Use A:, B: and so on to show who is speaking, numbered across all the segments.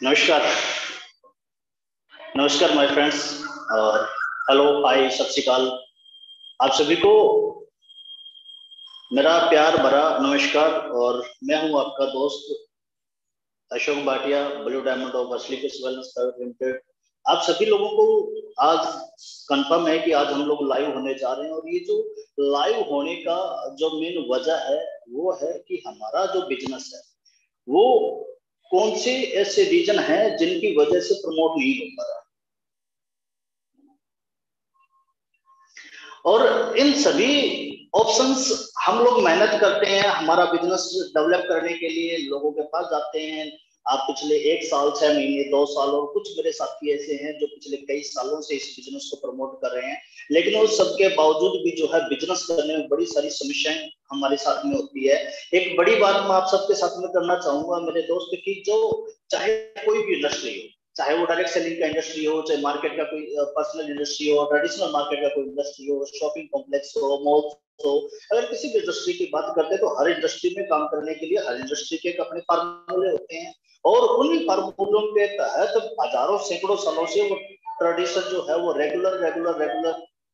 A: नमस्कार। नमस्कार my friends. और हेलो, हाय, सत श्री अकाल आप सभी को। मेरा प्यार भरा नमस्कार। और मैं हूं आपका दोस्त Ashok Bhatia, blue diamond of असली वेलनेस प्राइवेट लिमिटेड। आप सभी लोगों को आज कंफर्म है कि आज हम लोग लाइव होने जा रहे हैं। और ये जो लाइव होने का जो मेन वजह है वो है कि हमारा जो बिजनेस है वो कौन से ऐसे रीजन है जिनकी वजह से प्रमोट नहीं हो पा रहा। और इन सभी ऑप्शंस हम लोग मेहनत करते हैं हमारा बिजनेस डेवलप करने के लिए, लोगों के पास जाते हैं। आप पिछले 1 साल, 6 महीने, 2 साल, और कुछ मेरे साथी ऐसे हैं जो पिछले कई सालों से इस बिजनेस को प्रमोट कर रहे हैं, लेकिन उस सबके बावजूद भी जो है बिजनेस करने में बड़ी सारी समस्याएं हमारे साथ में होती है। एक बड़ी बात मैं आप सबके साथ में करना चाहूंगा मेरे दोस्त की, जो चाहे कोई भी इंडस्ट्री हो, चाहे वो डायरेक्ट सेलिंग का इंडस्ट्री हो, चाहे मार्केट का कोई पर्सनल इंडस्ट्री हो, ट्रेडिशनल मार्केट का कोई इंडस्ट्री हो, शॉपिंग कॉम्प्लेक्स हो, मॉल हो, अगर किसी भी इंडस्ट्री की बात करते हैं तो हर इंडस्ट्री में काम करने के लिए हर इंडस्ट्री के अपने फार्मूले होते हैं। और उन फार्मूलों के तहत हजारों सैकड़ों सालों से वो ट्रेडिशन जो है वो रेगुलर रेगुलर रेगुलर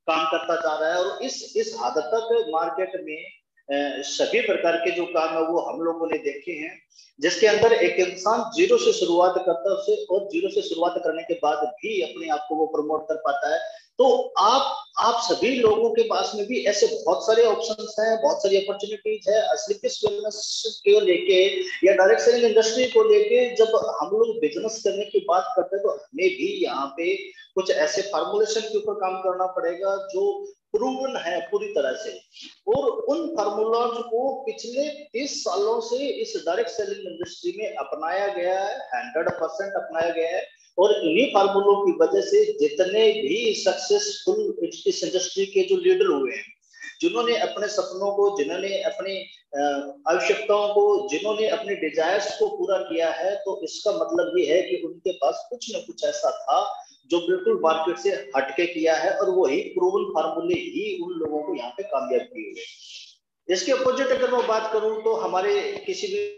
A: काम करता जा रहा है। और इस हद तक मार्केट में सभी प्रकार के जो काम है वो हम लोगों ने देखे हैं, जिसके अंदर एक इंसान जीरो से शुरुआत करता है उसे, और जीरो से शुरुआत करने के बाद भी अपने आप को वो प्रमोट कर पाता है। तो आप सभी लोगों के पास में भी ऐसे बहुत सारे ऑप्शंस हैं, बहुत सारी अपॉर्चुनिटीज है स्लीपिस बिजनेस को लेके या डायरेक्ट सेलिंग इंडस्ट्री को लेके। जब हम लोग बिजनेस करने की बात करते हैं तो हमें भी यहाँ पे कुछ ऐसे फार्मूलेशन के ऊपर काम करना पड़ेगा जो प्रूवन है पूरी तरह से। और उन फार्मूलाज को पिछले 30 सालों से इस डायरेक्ट सेलिंग इंडस्ट्री में अपनाया गया है, 100% अपनाया गया है। और इन्हीं फार्मूलों की वजह से जितने भी सक्सेसफुल इस इंडस्ट्री के जो लीडर हुए हैं, जिन्होंने अपने सपनों को, जिन्होंने अपनी आवश्यकताओं को, जिन्होंने अपने डिजायर्स को पूरा किया है, तो इसका मतलब ये है कि उनके पास कुछ न कुछ ऐसा था जो बिल्कुल मार्केट से हटके किया है, और वही प्रूवन फार्मूले ही उन लोगों को यहाँ पे कामयाब किए हुए। इसके अपोजिट अगर मैं बात करूं तो हमारे किसी भी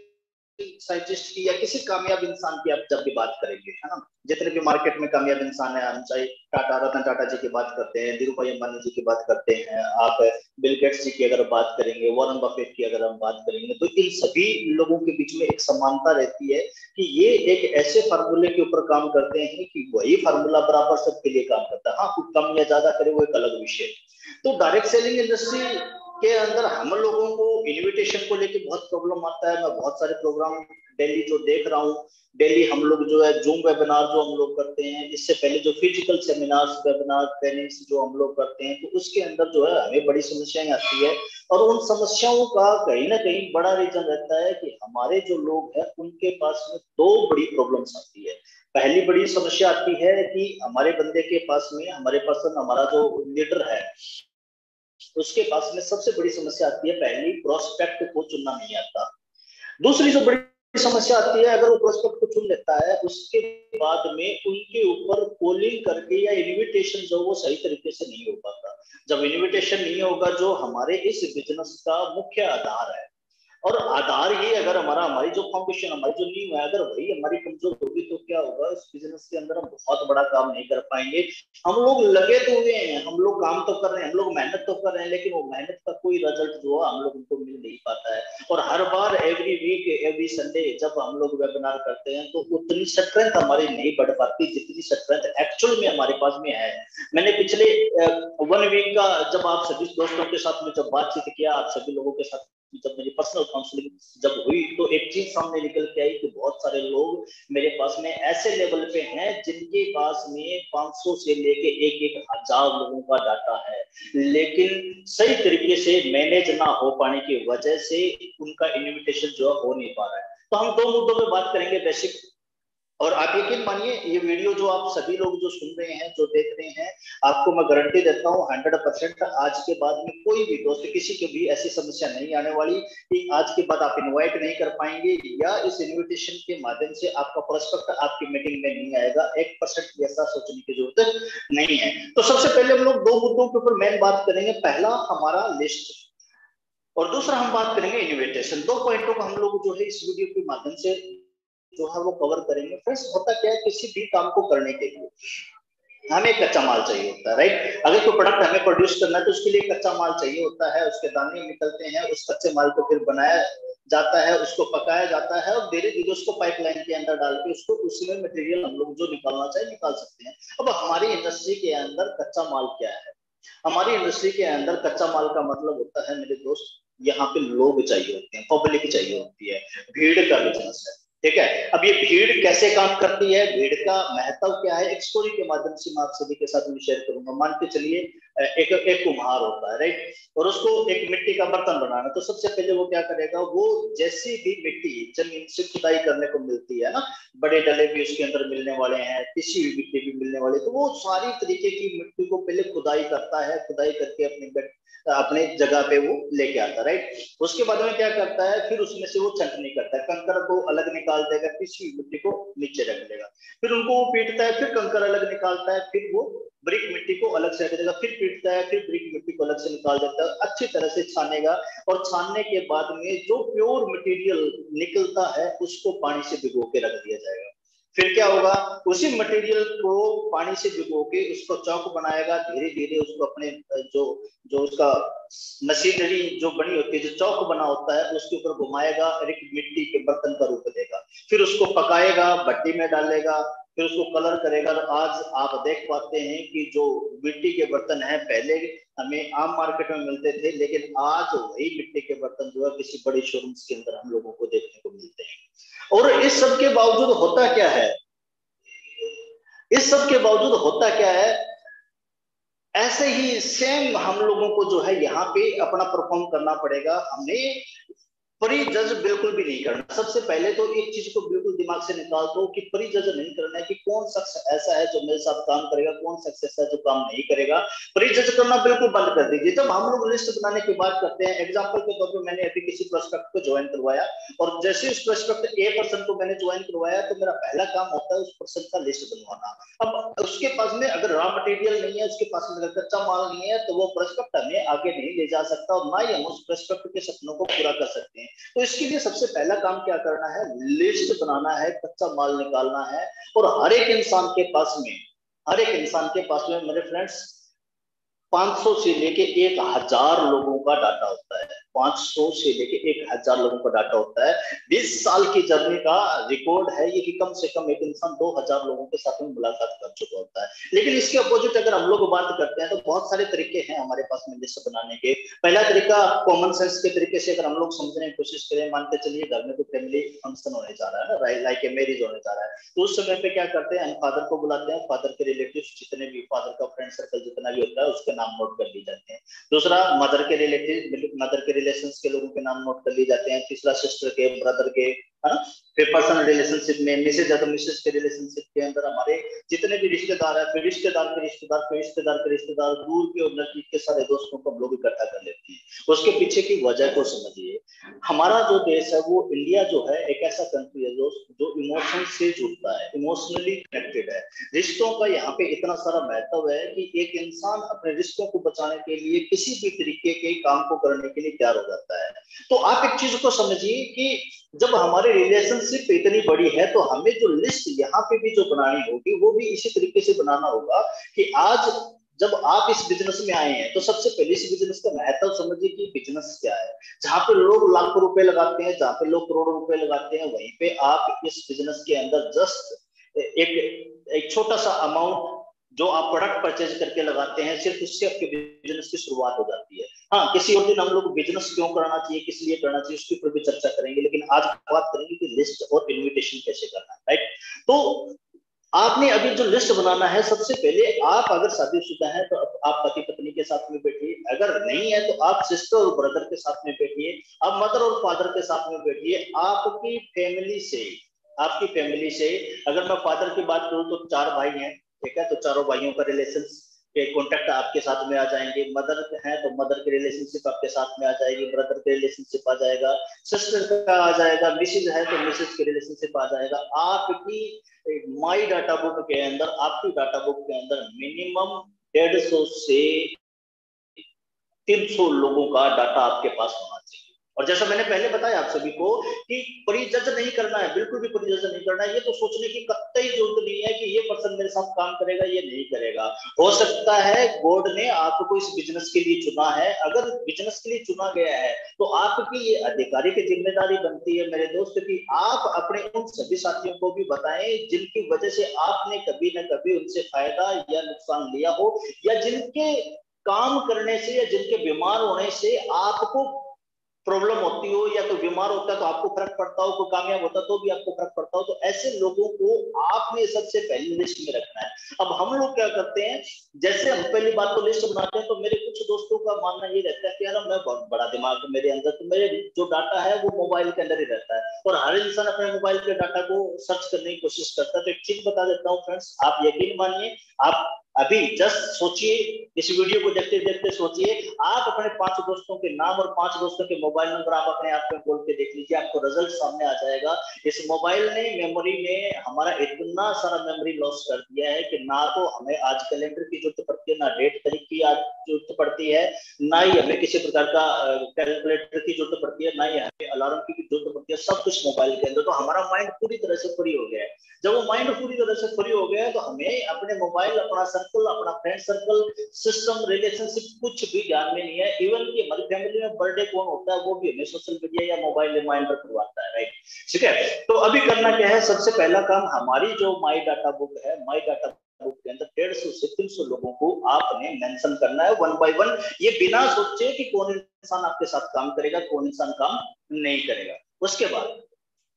A: साइंटिस्ट की या किसी कामयाब इंसान की आप जब भी बात करेंगे, है ना, जितने भी मार्केट में कामयाब इंसान है, हम चाहे टाटा, रतन टाटा जी की बात करते हैं, धीरू भाई अंबानी जी की बात करते हैं, आप बिल गेट्स जी की अगर बात करेंगे, वॉरेन बफेट की अगर हम बात करेंगे, तो इन सभी लोगों के बीच में एक समानता रहती है कि ये एक ऐसे फार्मूले के ऊपर काम करते हैं कि वही फार्मूला बराबर सबके लिए काम करता है। हाँ, कुछ कम या ज्यादा करे वो एक अलग विषय। तो डायरेक्ट सेलिंग इंडस्ट्री के अंदर हम लोगों को इनविटेशन को लेके बहुत प्रॉब्लम आता है। मैं बहुत सारे प्रोग्राम डेली जो देख रहा हूँ, डेली हम लोग जो है जूम वेबिनार जो हम लोग करते हैं, इससे पहले जो फिजिकल सेमिनार्स, वेबिनार, ट्रेनिंग्स जो हम लोग करते हैं, तो उसके अंदर जो है हमें बड़ी समस्याएं आती है। और उन समस्याओं का कहीं ना कहीं बड़ा रीजन रहता है कि हमारे जो लोग हैं उनके पास में दो बड़ी प्रॉब्लम्स आती है। पहली बड़ी समस्या आती है कि हमारे बंदे के पास में, हमारे पर्सन, हमारा जो लीडर है उसके पास में सबसे बड़ी समस्या आती है, पहली प्रोस्पेक्ट को चुनना नहीं आता। दूसरी जो बड़ी समस्या आती है, अगर वो प्रोस्पेक्ट को चुन लेता है उसके बाद में उनके ऊपर कॉलिंग करके या इनविटेशन जो वो सही तरीके से नहीं हो पाता। जब इनविटेशन नहीं होगा, जो हमारे इस बिजनेस का मुख्य आधार है, और आधार ही अगर हमारी जो फाउंडेशन, हमारी जो नींव है, अगर वही हमारी कमजोर होगी तो क्या होगा, इस बिजनेस के अंदर हम बहुत बड़ा काम नहीं कर पाएंगे। हम लोग लगे तो हुए हैं, हम लोग काम तो कर रहे हैं, हम लोग मेहनत तो कर रहे हैं, लेकिन वो मेहनत का कोई रिजल्ट जो है हम लोग उनको मिल नहीं पाता है। और हर बार एवरी वीक, एवरी संडे जब हम लोग वेबिनार करते हैं तो उतनी स्ट्रेंथ हमारी नहीं बढ़ पाती जितनी स्ट्रेंथ एक्चुअल में हमारे पास में है। मैंने पिछले 1 वीक का जब आप सभी दोस्तों के साथ में जब बातचीत किया, आप सभी लोगों के साथ जब मेरी पर्सनल काउंसलिंग जब हुई, तो एक चीज सामने निकल के आई कि बहुत सारे लोग मेरे पास में ऐसे लेवल पे हैं जिनके पास में 500 से लेके एक एक हजार लोगों का डाटा है, लेकिन सही तरीके से मैनेज ना हो पाने की वजह से उनका इन्विटेशन जो हो नहीं पा रहा है। तो हम दो मुद्दों पे बात करेंगे बेसिक। और आप यकीन मानिए, ये वीडियो जो आप सभी लोग जो सुन रहे हैं, जो देख रहे हैं, आपको मैं गारंटी देता हूँ 100% आज के बाद में कोई भी दोस्त, किसी की भी ऐसी समस्या नहीं आने वाली कि आज के बाद आप इनवाइट नहीं कर पाएंगे या इस इनविटेशन के माध्यम से आपका प्रोस्पेक्ट आपकी मीटिंग में नहीं आएगा। 1% भी ऐसा सोचने की जरूरत नहीं है। तो सबसे पहले हम लोग दो मुद्दों के ऊपर मेन बात करेंगे। पहला हमारा लिस्ट, और दूसरा हम बात करेंगे इन्विटेशन। दो पॉइंटों को हम लोग जो है इस वीडियो के माध्यम से जो है वो कवर करेंगे। फ्रेंड्स होता क्या है, किसी भी काम को करने के लिए हमें कच्चा माल चाहिए होता है, राइट। अगर कोई प्रोडक्ट हमें प्रोड्यूस करना है तो उसके लिए कच्चा माल चाहिए होता है, उसके दाने निकलते हैं, उस कच्चे माल को फिर बनाया जाता है, उसको पकाया जाता है और धीरे धीरे उसको पाइपलाइन के अंदर डाल के उसको उसमें मटेरियल हम लोग जो निकालना चाहे निकाल सकते हैं। अब हमारी इंडस्ट्री के अंदर कच्चा माल क्या है? हमारी इंडस्ट्री के अंदर कच्चा माल का मतलब होता है मेरे दोस्त, यहाँ पे लोग चाहिए होते हैं, पब्लिक चाहिए होती है, भीड़ का बिजनेस है, ठीक है। अब ये भीड़ कैसे काम करती है, भीड़ का महत्व क्या है, एक स्टोरी के माध्यम से मैं आप सभी के साथ में शेयर करूंगा। मान के चलिए एक एक कुम्हार होता है, राइट, और उसको एक मिट्टी का बर्तन बनाना, तो सबसे पहले वो क्या करेगा, वो जैसी भी मिट्टी जमीन से खुदाई करने को मिलती है ना, बड़े डले भी उसके अंदर मिलने वाले हैं, किसी भी मिट्टी भी मिलने वाली, तो वो सारी तरीके की मिट्टी को पहले खुदाई करता है, खुदाई करके अपने जगह पे वो लेके आता है, राइट। उसके बाद में क्या करता है, फिर उसमें से वो छंटनी करता है, कंकर को अलग निकाल देगा, किसी मिट्टी को नीचे रख देगा, फिर उनको वो पीटता है, फिर कंकर अलग निकालता है, फिर वो ब्रिक मिट्टी को अलग से रख देगा, फिर पीटता है, फिर ब्रिक मिट्टी को अलग से निकाल देता है, अच्छी तरह से छानेगा, और छानने के बाद में जो प्योर मटेरियल निकलता है उसको पानी से भिगो के रख दिया जाएगा। फिर क्या होगा, उसी मटेरियल को पानी से भिगो के उसको चौक बनाएगा, धीरे धीरे उसको अपने जो जो उसका मशीनरी जो बनी होती है, जो चौक बना होता है, उसके ऊपर घुमाएगा और एक मिट्टी के बर्तन का रूप देगा, फिर उसको पकाएगा, भट्टी में डालेगा, फिर उसको कलर करेगा। और आज आप देख पाते हैं कि जो मिट्टी के बर्तन हैं पहले हमें आम मार्केट में मिलते थे, लेकिन आज वही मिट्टी के बर्तन जो है किसी बड़े शोरूम्स के अंदर हम लोगों को देखने को मिलते हैं। और इस सब के बावजूद होता क्या है, इस सब के बावजूद होता क्या है, ऐसे ही सेम हम लोगों को जो है यहाँ पे अपना परफॉर्म करना पड़ेगा। हमें प्री जज बिल्कुल भी नहीं करना। सबसे पहले तो एक चीज को बिल्कुल दिमाग से निकाल दो कि प्री जज नहीं करना है कि कौन शख्स ऐसा है जो मेरे साथ काम करेगा, कौन शख्स ऐसा है जो काम नहीं करेगा। प्री जज करना बिल्कुल बंद कर दीजिए। जब हम लोग लिस्ट बनाने की बात करते हैं, एग्जांपल के तौर पे मैंने अभी किसी प्रोस्पेक्ट को ज्वाइन करवाया, और जैसे उस प्रोस्पेक्ट ए पर्सन को मैंने ज्वाइन करवाया तो मेरा पहला काम होता है उस पर्सन का लिस्ट बनवाना। अब उसके पास में अगर रॉ मटेरियल नहीं है, उसके पास में अगर कच्चा माल नहीं है, तो वो प्रोस्पेक्ट हमें आगे नहीं ले जा सकता और ना ही हम उस प्रोस्पेक्ट के सपनों को पूरा कर सकते हैं। तो इसके लिए सबसे पहला काम क्या करना है, लिस्ट बनाना है, कच्चा माल निकालना है। और हर एक इंसान के पास में, हर एक इंसान के पास में मेरे फ्रेंड्स 500 से लेके 1000 लोगों का डाटा होता है। 500 से लेके 1000 लोगों का डाटा होता है। 20 साल की जर्नी का रिकॉर्ड है ये कि कम से कम एक इंसान 2000 लोगों के साथ में मुलाकात कर चुका होता है। लेकिन इसके अपोजिट अगर हम लोग बात करते हैं तो बहुत सारे तरीके हैं हमारे पास में लिस्ट बनाने के। पहला तरीका कॉमन सेंस के तरीके से अगर हम लोग समझने की कोशिश करें, मान के चलिए घर में कोई फैमिली फंक्शन होने जा रहा है ना, लाइक ए मैरिज होने जा रहा है, तो उस समय पे क्या करते हैं, हम फादर को बुलाते हैं, फादर के रिलेटिव जितने भी, फादर का फ्रेंड सर्कल जितना भी होता है उसके नाम नोट कर लिए जाते हैं। दूसरा मदर के रिलेटिव, मदर के रिलेशंस के लोगों के नाम नोट कर लिए जाते हैं। तीसरा सिस्टर के, ब्रदर के, है ना। फिर पर्सनल रिलेशनशिप में मिसेज है तो मिसेज के रिलेशनशिप के अंदर हमारे जितने भी रिश्तेदार है, फिर रिश्तेदार के रिश्तेदार, फिर रिश्तेदार के रिश्तेदार, दूर के और नजदीक के सारे दोस्तों को हम लोग इकट्ठा कर लेते हैं। उसके पीछे की वजह को समझिए। हमारा जो देश है वो इंडिया जो है एक ऐसा कंट्री है जो इमोशन से जुड़ता है, इमोशनली कनेक्टेड है। रिश्तों का यहाँ पे इतना सारा महत्व है कि एक इंसान अपने रिश्तों को बचाने के लिए किसी भी तरीके के काम को करने के लिए तैयार हो जाता है। तो आप एक चीज को समझिए कि जब हमारी रिलेशनशिप इतनी बड़ी है तो हमें जो लिस्ट यहाँ पे भी जो बनानी होगी वो भी इसी तरीके से बनाना होगा कि आज जब आप इस बिजनेस में आए हैं तो सबसे पहले इस बिजनेस का महत्व समझिए कि बिजनेस क्या है। जहां पे लोग लाखों रुपए लगाते हैं, जहां पे लोग करोड़ों रुपए लगाते हैं, वहीं पे आप इस बिजनेस के अंदर जस्ट एक छोटा सा अमाउंट जो आप प्रोडक्ट परचेज करके लगाते हैं, सिर्फ उससे आपके बिजनेस की शुरुआत हो जाती है। हाँ, किसी और दिन हम लोग बिजनेस क्यों करना चाहिए, किस लिए करना चाहिए, उसके ऊपर भी चर्चा करेंगे, लेकिन आज बात करेंगे कि लिस्ट और इन्विटेशन कैसे करना है, राइट। तो आपने अभी जो लिस्ट बनाना है, सबसे पहले आप अगर शादीशुदा हैं तो आप पति पत्नी के साथ में बैठिए, अगर नहीं है तो आप सिस्टर और ब्रदर के साथ में बैठिए, आप मदर और फादर के साथ में बैठिए। आपकी फैमिली से अगर मैं फादर की बात करूं तो 4 भाई हैं, ठीक है, तो चारों भाइयों का रिलेशन के कॉन्टेक्ट आपके साथ में आ जाएंगे। मदर है तो मदर के रिलेशनशिप आपके साथ में आ जाएगी, ब्रदर के रिलेशनशिप आ जाएगा, सिस्टर का आ जाएगा, मिसेज है तो मिसेज के रिलेशनशिप आ जाएगा। आपकी माई डाटा बुक के अंदर, आपकी डाटा बुक के अंदर मिनिमम 150 से 300 लोगों का डाटा आपके पास होना चाहिए। और जैसा मैंने पहले बताया आप सभी को कि प्रीजज नहीं करना है, बिल्कुल भी प्रीजज नहीं करना है। ये तो सोचने की कतई जरूरत नहीं है कि ये पर्सन मेरे साथ काम करेगा, ये नहीं करेगा। हो सकता है गॉड ने आपको इस बिजनेस के लिए चुना है, अगर बिजनेस के लिए चुना गया है तो आपकी ये अधिकारी की जिम्मेदारी बनती है मेरे दोस्त की आप अपने उन सभी साथियों को भी बताएं जिनकी वजह से आपने कभी ना कभी उनसे फायदा या नुकसान लिया हो, या जिनके काम करने से या जिनके बीमार होने से आपको प्रॉब्लम होती हो, या कोई बीमार होता है तो आपको फर्क पड़ता हो, कोई कामयाब होता तो भी आपको फर्क पड़ता हो, तो ऐसे लोगों को आपने सबसे पहली लिस्ट में रखना है। अब हम लोग क्या करते हैं, जैसे हम पहली बात तो लिस्ट बनाते हैं, तो मेरे कुछ दोस्तों का मानना ये रहता है कि यार मैं बहुत बड़ा दिमाग है मेरे अंदर, तो मेरे जो डाटा है वो मोबाइल के अंदर ही रहता है, और हर इंसान अपने मोबाइल के डाटा को सर्च करने की कोशिश करता है। तो एक चीज बता देता हूँ फ्रेंड्स, आप यकीन मानिए, आप अभी जस्ट सोचिए, इस वीडियो को देखते देखते सोचिए, आप अपने 5 दोस्तों के नाम और 5 दोस्तों के मोबाइल नंबर आप अपने आप में बोल के देख लीजिए, आपको रिजल्ट सामने आ जाएगा। इस मोबाइल ने मेमोरी में हमारा इतना सारा मेमोरी लॉस कर दिया है कि ना तो हमें आज कैलेंडर की जरूरत पड़ती है, ना डेट तारीख की जरूरत पड़ती है, ना ही हमें किसी प्रकार का कैलकुलेटर की जरूरत पड़ती है, ना ही हमें अलार्म की जरूरत पड़ती है, सब कुछ मोबाइल के अंदर। तो हमारा माइंड पूरी तरह से फ्री हो गया है। जब वो माइंड पूरी तरह से फ्री हो गया है तो हमें अपने मोबाइल, अपना सर्कल, अपना फ्रेंड सर्कल, सिस्टम, रिलेशनशिप कुछ भी ध्यान में नहीं है। इवन की हमारी फैमिली में बर्थडे कौन होता है वो भी हमें सोशल मीडिया या मोबाइल रिमाइंडर करवाता है, राइट? ठीक है, तो अभी करना क्या है, सबसे पहला काम, हमारी जो माई डाटा बुक है, माई डाटा बुक के अंदर 150 से 300 लोगों को आपने मेंशन करना है, वन बाय वन। ये बिना सोचे कि कौन इंसान आपके साथ काम करेगा, कौन इंसान काम नहीं करेगा।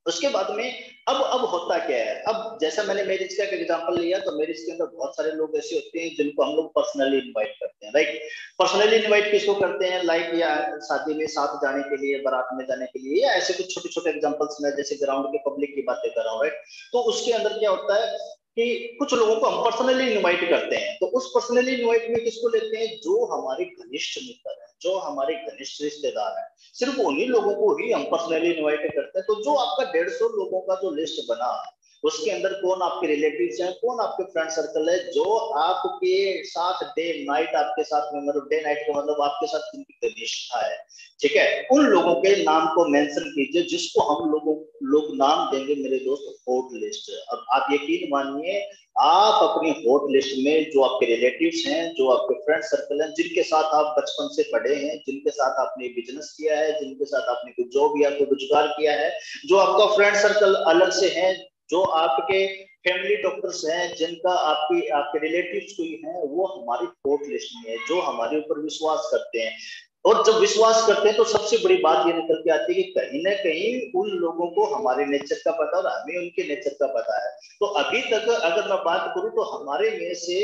A: उसके बाद में अब होता क्या है, अब जैसा मैंने मैरिज का एग्जांपल लिया, तो मैरिज के अंदर बहुत सारे लोग ऐसे होते हैं जिनको हम लोग पर्सनली इनवाइट करते हैं, राइट? पर्सनली इनवाइट किसको करते हैं, लाइक या शादी में साथ जाने के लिए, बारात में जाने के लिए, या ऐसे कुछ छोटे छोटे एग्जांपल्स में जैसे ग्राउंड के पब्लिक की बातें कर रहा हूँ, राइट? तो उसके अंदर क्या होता है कि कुछ लोगों को हम पर्सनली इनवाइट करते हैं, तो उस पर्सनली इनवाइट में किसको लेते हैं, जो हमारे घनिष्ठ मित्र है, जो हमारे घनिष्ठ रिश्तेदार है, सिर्फ उन्हीं लोगों को ही हम पर्सनली इनवाइट करते हैं। तो जो आपका 150 लोगों का जो लिस्ट बना, उसके अंदर कौन आपके रिलेटिव्स हैं, कौन आपके फ्रेंड सर्कल है, जो आपके साथ डे नाइट आपके साथ में, मतलब डे नाइट का मतलब आपके साथ जिनकी घनिष्ठता है, ठीक है, उन लोगों के नाम को मेंशन कीजिए, जिसको हम लोग नाम देंगे मेरे दोस्त हॉट लिस्ट। अब आप यकीन मानिए, आप अपनी हॉट लिस्ट में जो आपके रिलेटिव्स हैं, जो आपके फ्रेंड सर्कल हैं, जिनके साथ आप बचपन से पढ़े हैं, जिनके साथ आपने बिजनेस किया है, जिनके साथ आपने कोई जॉब या कोई रोजगार किया है, जो आपका फ्रेंड सर्कल अलग से है, जो आपके फैमिली डॉक्टर्स हैं, जिनका आपके रिलेटिव्स कोई हैं, वो हमारी हॉट लिस्ट में है, जो हमारे ऊपर विश्वास करते हैं। और जब विश्वास करते हैं तो सबसे बड़ी बात ये निकल के आती है कि कहीं ना कहीं उन लोगों को हमारे नेचर का पता और हमें उनके नेचर का पता है। तो अभी तक अगर मैं बात करूं तो हमारे में से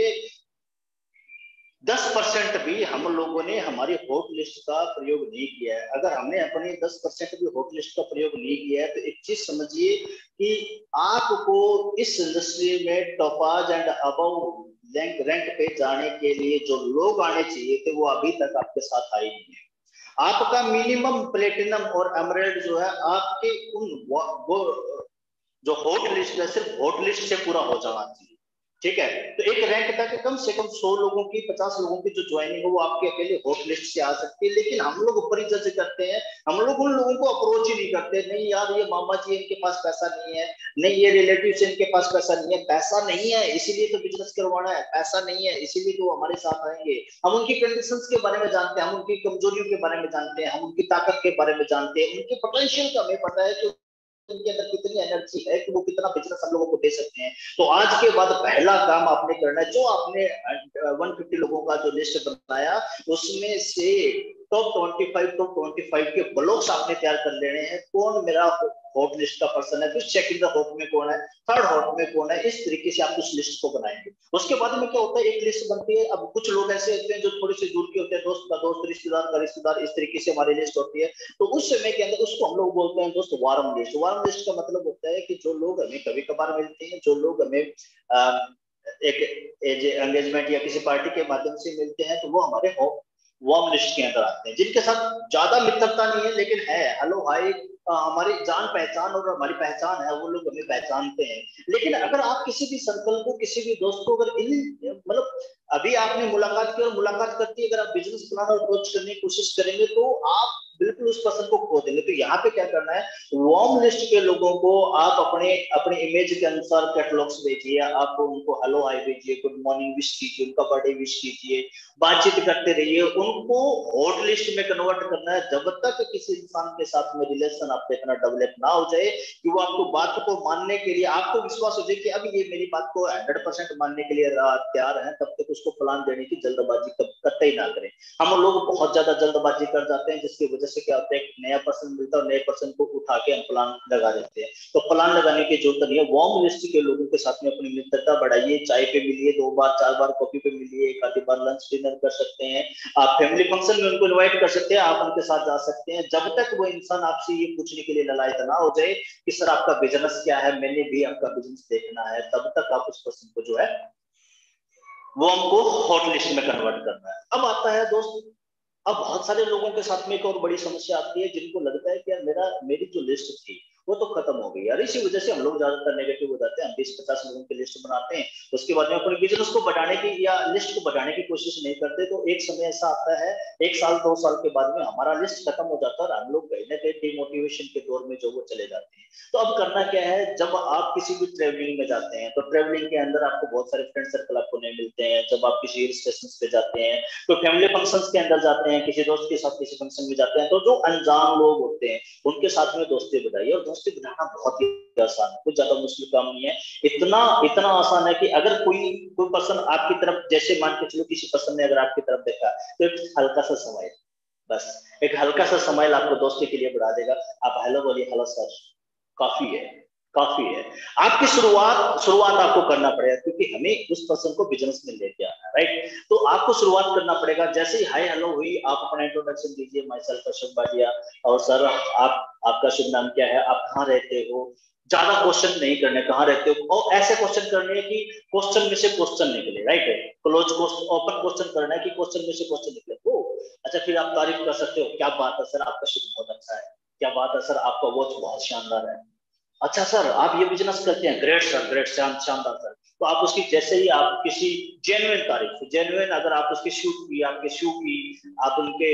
A: 10% भी हम लोगों ने हमारी हॉट लिस्ट का प्रयोग नहीं किया है। अगर हमने अपने 10% भी हॉट लिस्ट का प्रयोग नहीं किया है तो एक चीज समझिए कि आपको इस इंडस्ट्री में टॉपाज एंड अबव रैंक पे जाने के लिए जो लोग आने चाहिए थे वो अभी तक आपके साथ आए नहीं है। आपका मिनिमम प्लेटिनम और एमराल्ड जो है आपके उन वो जो हॉट लिस्ट है सिर्फ हॉट लिस्ट से पूरा हो जाना चाहिए, ठीक है? तो एक रैंक तक कम से कम 100 लोगों की, 50 लोगों की जो ज्वाइनिंग है वो आपके अकेले हॉट लिस्ट से आ सकती है। लेकिन हम लोग ऊपर ही जज करते हैं, हम लोग उन लोगों को अप्रोच ही नहीं करते, नहीं यार ये मामा जी इनके पास पैसा नहीं है, नहीं ये रिलेटिव से इनके पास पैसा नहीं है, पैसा नहीं है इसीलिए तो बिजनेस करवाना है, पैसा नहीं है इसीलिए तो हमारे साथ आएंगे। हम उनकी कंडीशंस के बारे में जानते हैं, हम उनकी कमजोरियों के बारे में जानते हैं, हम उनकी ताकत के बारे में जानते हैं, उनके पोटेंशियल का हमें पता है कि उनके अंदर कितनी एनर्जी है कि वो कितना बिजनेस हम लोगों को दे सकते हैं। तो आज के बाद पहला काम आपने करना है, जो आपने 150 लोगों का जो लिस्ट बनाया उसमें से टॉप 25 के ब्लॉक्स आपने तैयार कर लेने हैं। कौन मेरा हॉट लिस्ट का पर्सन है, फिर सेकंड हॉट में कौन है, थर्ड हॉट में कौन है, इस तरीके से आप उस लिस्ट को बनाएंगे। उसके बाद में क्या होता है, एक लिस्ट बनती है। अब कुछ लोग ऐसे होते हैं जो थोड़ी सी दूर के होते हैं, दोस्त का दोस्त, रिश्तेदार का रिश्तेदार, इस तरीके से हमारी लिस्ट होती है। तो उस समय के अंदर उसको हम लोग बोलते हैं दोस्त वार्म लिस्ट। वार्म लिस्ट का मतलब होता है कि जो लोग हमें कभी कभार मिलते हैं, जो लोग हमें एक एंगेजमेंट या किसी पार्टी के माध्यम से मिलते हैं, तो वो हमारे वार्म लिस्ट के अंदर आते हैं। जिनके साथ ज्यादा मित्रता नहीं है लेकिन है हेलो हाय, हमारी जान पहचान और हमारी पहचान है, वो लोग हमें पहचानते हैं। लेकिन अगर आप किसी भी सर्कल को, किसी भी दोस्त को अगर इन मतलब अभी आपने मुलाकात की और मुलाकात करती है, अगर आप बिजनेस प्लान और अप्रोच करने की कोशिश करेंगे तो आप बिल्कुल उस पर्सन को खो देंगे। तो यहाँ पे क्या करना है, वार्म लिस्ट के लोगों को आप अपने अपने इमेज के अनुसार कैटलॉग्स भेजिए, आप उनको हेलो हाय भेजिए, गुड मॉर्निंग विश कीजिए, उनका बर्थडे विश कीजिए, बातचीत करते रहिए। उनको हॉट लिस्ट में कन्वर्ट करना है जब तक किसी इंसान के साथ में रिलेशन आपका इतना डेवलप ना हो जाए कि वो आपको बात को मानने के लिए, आपको विश्वास हो जाए कि अब ये मेरी बात को 100% मानने के लिए तैयार है, तब तक उसको प्लान देने की जल्दबाजी कतई ना करें। हम लोग बहुत ज्यादा जल्दबाजी कर जाते हैं, जिसकी वजह से क्या होता है, नया पर्सन मिलता है और नए पर्सन को उठा के हम प्लान लगा देते हैं। तो प्लान लगाने की जरूरत नहीं है। वार्म लिस्ट के लोगों के साथ में अपनी मित्रता बढ़ाइए, चाय पे मिलिए, 2 बार 4 बार कॉफी पे मिलिए, एक आधी बार लंच डिनर कर सकते हैं, आप फैमिली फंक्शन में उनको इन्वाइट कर सकते हैं, आप उनके साथ जा सकते हैं, जब तक वो इंसान आपसे ये पूछने के लिए ललायत ना हो जाए कि सर आपका बिजनेस क्या है, मैंने भी आपका बिजनेस देखना है, तब तक आप उस पर्सन को जो है वो हमको हॉट लिस्ट में कन्वर्ट करना है। अब आता है दोस्त, अब बहुत सारे लोगों के साथ में एक और बड़ी समस्या आती है, जिनको लगता है कि यार मेरी जो लिस्ट थी वो तो खत्म हो गई यार। इसी वजह से हम लोग ज्यादातर नेगेटिव हो जाते हैं। हम 20-50 लोगों की लिस्ट बनाते हैं, उसके बाद में अपने बिजनेस को बढ़ाने की या लिस्ट को बढ़ाने की कोशिश नहीं करते, तो एक समय ऐसा आता है 1 साल 2 साल के बाद में हमारा लिस्ट खत्म हो जाता है और हम लोग कहीं ना कहीं डिमोटिवेशन के दौर में जो वो चले जाते हैं। तो अब करना क्या है, जब आप किसी भी ट्रेवलिंग में जाते हैं तो ट्रेवलिंग के अंदर आपको बहुत सारे फ्रेंड सर्कल आपको नहीं मिलते हैं। जब आप किसी हिल स्टेशन पे जाते हैं, तो फैमिली फंक्शंस के अंदर जाते हैं, किसी दोस्त के साथ किसी फंक्शन में जाते हैं, तो जो अनजान लोग होते हैं उनके साथ में दोस्ती बढ़ाइए। और दोस्ती बढ़ाना बहुत ही आसान है, कुछ ज्यादा मुश्किल काम नहीं है। इतना इतना आसान है कि अगर कोई पर्सन आपकी तरफ, जैसे मान के चलो किसी पर्सन ने अगर आपकी तरफ देखा, तो एक हल्का सा स्माइल, बस एक हल्का सा स्माइल आपको दोस्ती के लिए बढ़ा देगा। आप हेलो बोलिए, हेलो सर, काफी है, काफी है। आपकी शुरुआत आपको करना पड़ेगा, क्योंकि हमें उस पर्सन को बिजनेस में लेके आना है, राइट। तो आपको शुरुआत करना पड़ेगा। जैसे ही हाय हेलो हुई, आप अपना इंट्रोडक्शन दीजिए, माई सेल्फ अशोक भाटिया, और सर आपका शुभ नाम क्या है, आप कहाँ रहते हो। ज्यादा क्वेश्चन नहीं करने, कहाँ रहते हो, और ऐसे क्वेश्चन करने हैं कि क्वेश्चन में से क्वेश्चन निकले, right. Close question, open question करना है कि क्वेश्चन में से क्वेश्चन निकले। ओ अच्छा, फिर आप तारीफ कर सकते हो, क्या बात है सर, आपका शूज बहुत अच्छा है, क्या बात है सर, आपका वॉच बहुत शानदार है, अच्छा सर आप ये बिजनेस करते हैं, ग्रेट सर, ग्रेट, शानदार सर। तो आप उसकी, जैसे ही आप किसी जेन्युइन तारीफ, जेन्युइन अगर आप उसके शूज की, आपके शू की, आप उनके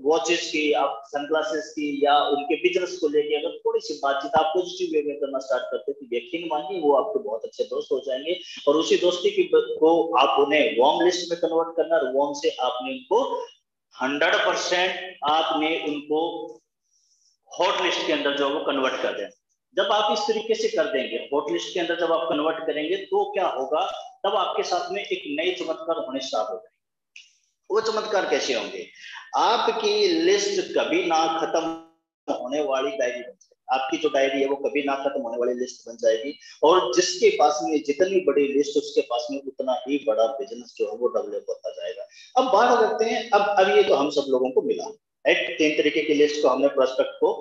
A: वॉचेस की, आप सनग्लासेस की, या उनके बिजनेस को लेके अगर थोड़ी सी बातचीत आप पॉजिटिव वे में करना स्टार्ट करते, तो यकीन मानिए वो आपके बहुत अच्छे दोस्त हो जाएंगे। और उसी दोस्ती की को आप उन्हें वार्म लिस्ट में कन्वर्ट करना, और वार्म से आपने उनको 100% आपने उनको हॉट लिस्ट के अंदर जो वो कन्वर्ट कर दें। जब आप इस तरीके से कर देंगे, हॉट लिस्ट के अंदर जब आप कन्वर्ट करेंगे, तो क्या होगा, तब आपके साथ में एक नए चमत्कार होने स्टार्ट हो जाएंगे। वो चमत्कार कैसे होंगे, आपकी लिस्ट कभी ना खत्म होने वाली डायरी बन जाएगी। आपकी जो डायरी है वो कभी ना खत्म होने वाली लिस्ट बन जाएगी, और जिसके पास में जितनी बड़ी लिस्ट, उसके पास में उतना ही बड़ा बिजनेस जो है वो डेवलप होता जाएगा। अब बात करते हैं, अब ये तो हम सब लोगों को मिला, राइट। 3 तरीके की लिस्ट को हमने प्रोस्पेक्ट को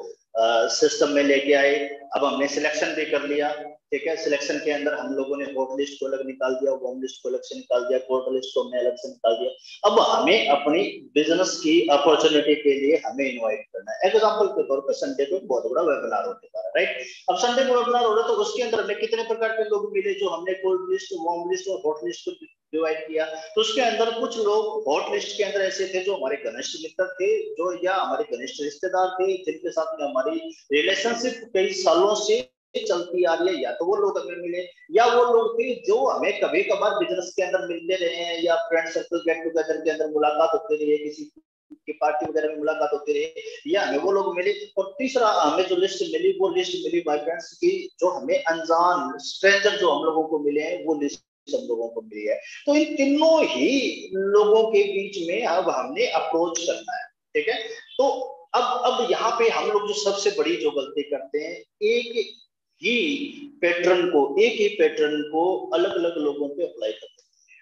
A: सिस्टम में लेके आए। अब हमने सिलेक्शन भी कर लिया, ठीक है। सिलेक्शन के अंदर हम लोगों ने हॉट लिस्ट को अलग निकाल दिया, वार्म लिस्ट को अलग से निकाल दिया, कोल्ड लिस्ट को हमने अलग से निकाल दिया। अब हमें अपनी बिजनेस की अपॉर्चुनिटी के लिए हमें इनवाइट करना है। एग्जांपल के तौर पर संडे को एक बहुत बड़ा वेबिनार होने वाला है, राइट। अब संडे को वेबिनार हो रहा है, तो उसके अंदर हमें कितने प्रकार के लोग मिले, जो हमने कोल्ड लिस्ट, वार्म लिस्ट और हॉट लिस्ट को डिवाइड किया। तो उसके अंदर कुछ लोग हॉट लिस्ट के अंदर ऐसे थे जो हमारे घनिष्ठ मित्र थे, जो या हमारे घनिष्ठ रिश्तेदार थे, जिनके साथ में हमारी रिलेशनशिप कई सालों से चलती आ रही है, या तो वो लोग हमें मिले, या वो लोग थे जो हमें कभी कभार बिजनेस के अंदर मिलते रहे हैं, या फ्रेंड सर्कल गेट टुगेदर के अंदर मुलाकात होती रही है, किसी की पार्टी वगैरह में मुलाकात होती रही, या हमें वो लोग मिले। और तीसरा हमें जो लिस्ट मिली, वो लिस्ट मिली माय फ्रेंड्स की, जो हमें अनजान स्ट्रेंजर जो हम लोगों को मिले हैं, वो लिस्ट सब लोगों को मिली है। तो इन तीनों ही लोगों के बीच में अब हमने अप्रोच करना है, ठीक है। तो अब यहाँ पे हम लोग जो सबसे बड़ी जो गलती करते हैं, ही एक ही पैटर्न को अलग अलग लोगों पे अप्लाई करते हैं।